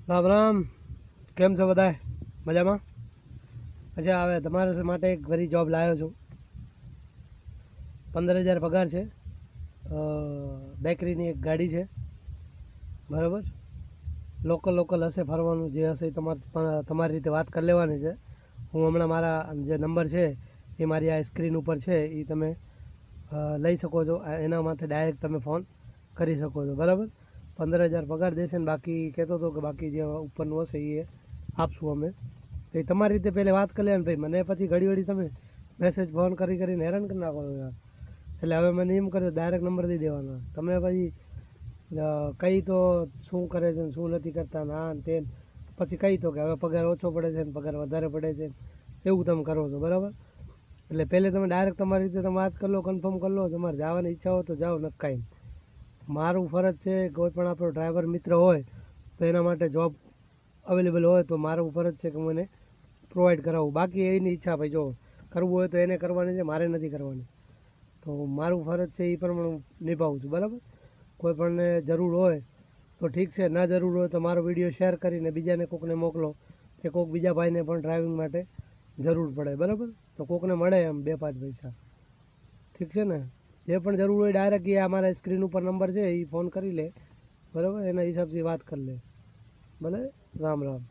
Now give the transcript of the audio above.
રામ રામ. કેમ છો બધા? મજામાં? અચ્છા, હવે તમારા માટે એક ફરી જોબ લાવ્યો છું. 15,000 પગાર છે. બેકરીની એક ગાડી છે, બરાબર. લોકલ હશે, ફરવાનું જે હશે એ તમારી રીતે વાત કરી લેવાની છે. હું હમણાં મારા જે નંબર છે એ મારી આ સ્ક્રીન ઉપર છે, એ તમે લઈ શકો છો. એના માટે ડાયરેક્ટ તમે ફોન કરી શકો છો, બરાબર. 15,000 પગાર દેશે ને બાકી કહેતો હતો કે બાકી જે ઉપરનું હશે એ આપશું અમે. તો એ તમારી રીતે પહેલાં વાત કરી લેવાની ભાઈ. મને પછી ઘડી તમે મેસેજ ફોન કરીને હેરાન કરી નાખો છો યાર. એટલે હવે મને એમ કર્યો ડાયરેક્ટ નંબર દઈ દેવાનો. તમે પછી કહી તો શું કરે છે ને શું નથી કરતા ને આ ને તે, પછી કહી તો કે હવે પગાર ઓછો પડે છે ને પગાર વધારે પડે છે, એવું તમે કરો છો, બરાબર. એટલે પહેલે તમે ડાયરેક્ટ તમારી રીતે તમે વાત કરી લો, કન્ફર્મ કરી લો. તમારે જવાની ઈચ્છા હોય તો જાઓ, ન કાંઈ. મારું ફરજ છે, કોઈ પણ આપણો ડ્રાઈવર મિત્ર હોય તો એના માટે જોબ અવેલેબલ હોય તો મારું ફરજ છે કે હું એને પ્રોવાઈડ કરાવું. બાકી એની ઈચ્છા, ભાઈ જો કરવું હોય તો એને કરવાની છે, મારે નથી કરવાની. તો મારું ફરજ છે એ પ્રમાણે હું નિભાવું છું, બરાબર. કોઈ પણને જરૂર હોય તો ઠીક છે, ના જરૂર હોય તો મારો વિડીયો શેર કરીને બીજાને કોકને મોકલો કે કોઈક બીજા ભાઈને પણ ડ્રાઇવિંગ માટે જરૂર પડે, બરાબર. તો કોકને મળે એમ 2-5 પૈસા, ઠીક છે ને. જે પણ જરૂર હોય ડાયરેક્ટ એ અમારા સ્ક્રીન ઉપર નંબર છે એ ફોન કરી લે, બરાબર. એના હિસાબથી વાત કરી લે, ભલે. રામ રામ.